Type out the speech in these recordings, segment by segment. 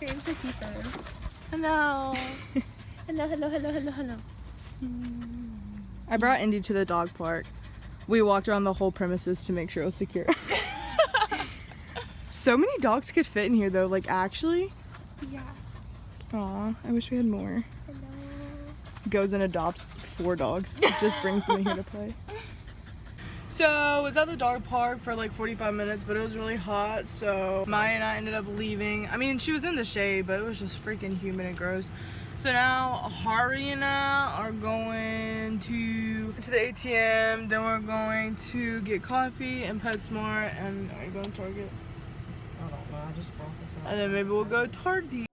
Hello. Hello. I brought Indy to the dog park. We walked around the whole premises to make sure it was secure. So many dogs could fit in here though, like actually. Yeah. Aw, I wish we had more. Hello. Goes and adopts 4 dogs. Just brings them in here to play. So I was at the dog park for like 45 minutes, but it was really hot, so Maya and I ended up leaving. I mean, she was in the shade, but it was just freaking humid and gross. So now Hari and I are going to the ATM, then we're going to get coffee and PetSmart, and are you going to Target? I don't know, I just brought this out. And then maybe we'll go to Target.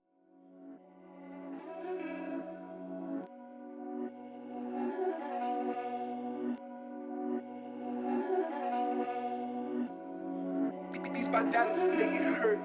Beats by Dallas, make it hurt.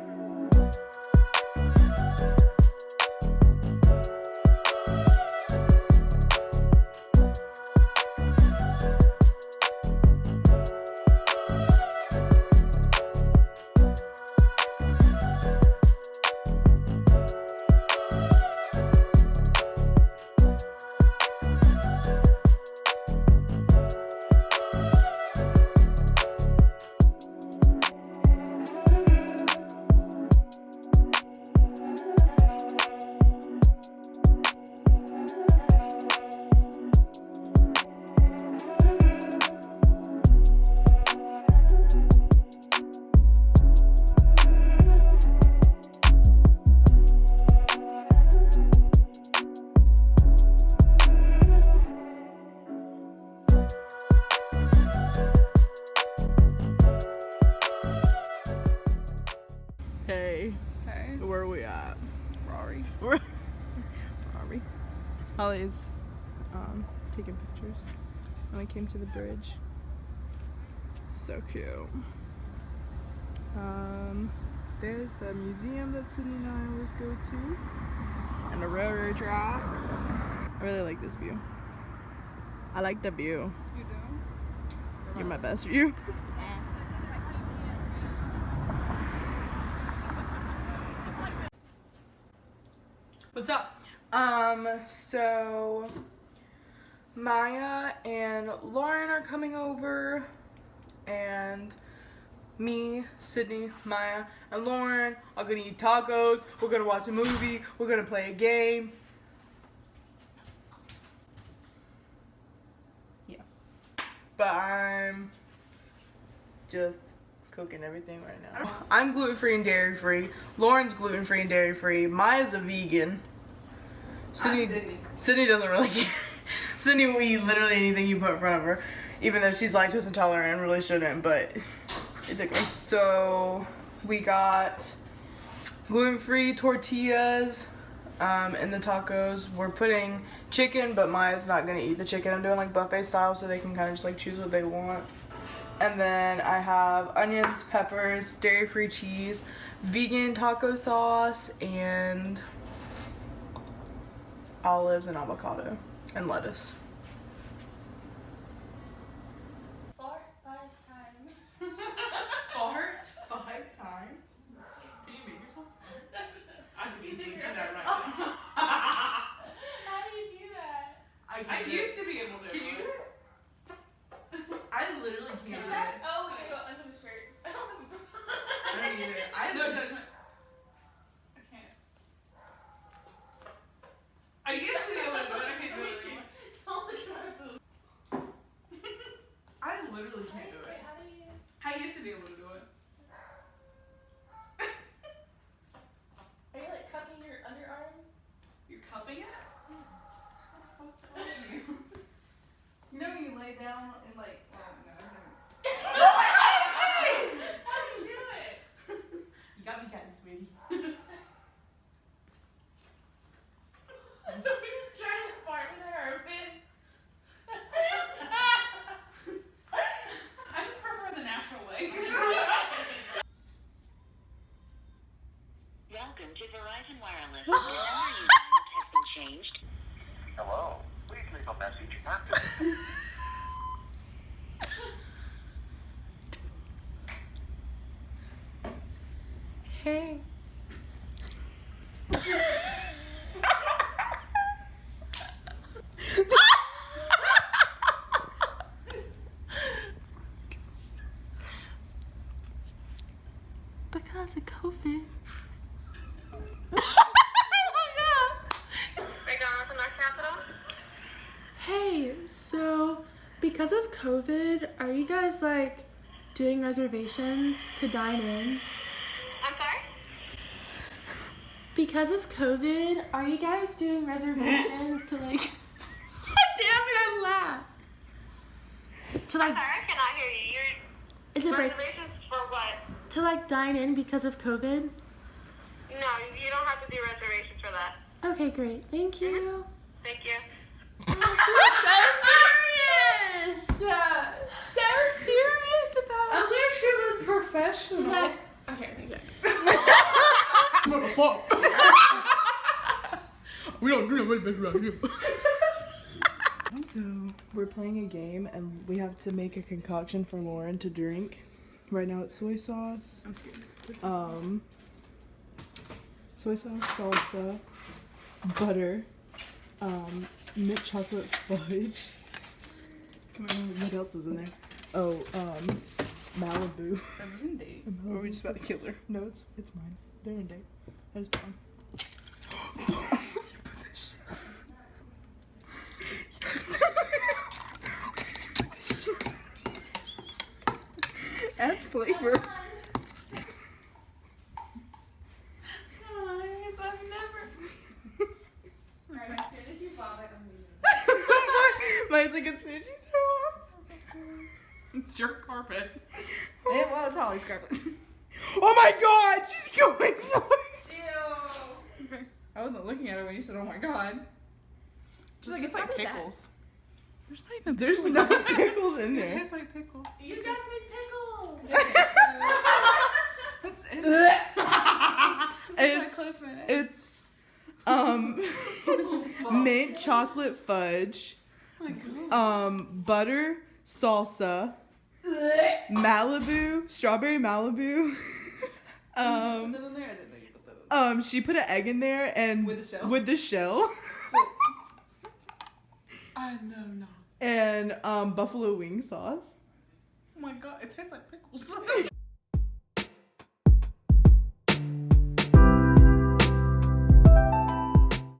Hey, where are we at? Rari. Rari. Holly's taking pictures. And we came to the bridge. So cute. There's the museum that Sydney and I always go to. And the railroad tracks. I really like this view. I like the view. You do? You're my best view. What's up? So Maya and Lauren are coming over, and me, Sydney, Maya, and Lauren are gonna eat tacos. We're gonna watch a movie. We're gonna play a game. Yeah. But I'm just cooking everything right now. I'm gluten-free and dairy-free. Lauren's gluten-free and dairy-free. Maya's a vegan. Sydney doesn't really care. Sydney will eat literally anything you put in front of her, even though she's lactose intolerant and really shouldn't, but it's okay. So we got gluten-free tortillas in the tacos. We're putting chicken, but Maya's not gonna eat the chicken. I'm doing like buffet style so they can kind of just like choose what they want. And then I have onions, peppers, dairy-free cheese, vegan taco sauce, and olives and avocado and lettuce. Fart 5 times. Fart 5 times? Can you make yourself fart? I could be doing that right now. How do you do that? I used to be able to. Can you do it? I literally can't do it. Oh, we go under the shirt. I don't have a I don't either. I have no judgment. I can't. I used to be able to do it. I can't do it anymore. Don't look at my boob. I literally can't do it. How do you? I used to be able to do it. Are you like cupping your underarm? You're cupping it? You know when you lay down and like, oh no, I've never. How do you do it? You got me, Captain Sweetie. We're just trying to fart with our armpit. I just prefer the natural way. Welcome to Verizon Wireless. The number you dialed has been changed. Hello, please leave a message after. Hey. Because of COVID, are you guys like doing reservations to dine in? I'm sorry? Because of COVID, are you guys doing reservations to like? Damn it! I laugh. To like, Sorry, I cannot hear you. is Your it break? reservations for what? To like dine in because of COVID? No, you don't have to do reservations for that. Okay, great. Thank you. Thank you. Oh, she was so serious. So serious about. At least she was She's professional. like, okay, thank you. What the fuck? We don't do that around here. So we're playing a game and we have to make a concoction for Lauren to drink. Right now it's soy sauce. I'm scared. Soy sauce, salsa, butter, mint chocolate fudge. Come on, what else is in there? Oh, Malibu. That was in date. Or Or we just about to kill her. No, it's mine. They're in date. I just bought them. Add flavor. Guys, I've never. Alright, as soon as you vomit, I'm leaving. Mine's like as soon as you throw up. It's your carpet. Well, it's Holly's carpet. Oh my god, she's going for it. Ew. Okay. I wasn't looking at it when you said, "Oh my god." She's like, it's like probably bad. pickles. There's not even There's pickles. no pickles in It there. tastes like pickles. You guys made pickles. What's in it? It's It's it's mint chocolate fudge, Oh my god. butter, salsa, Malibu, strawberry Malibu. Put that in there? I didn't know you put that in She put an egg in there and With the shell? With the shell. I know not. And buffalo wing sauce. Oh my god, it tastes like pickles.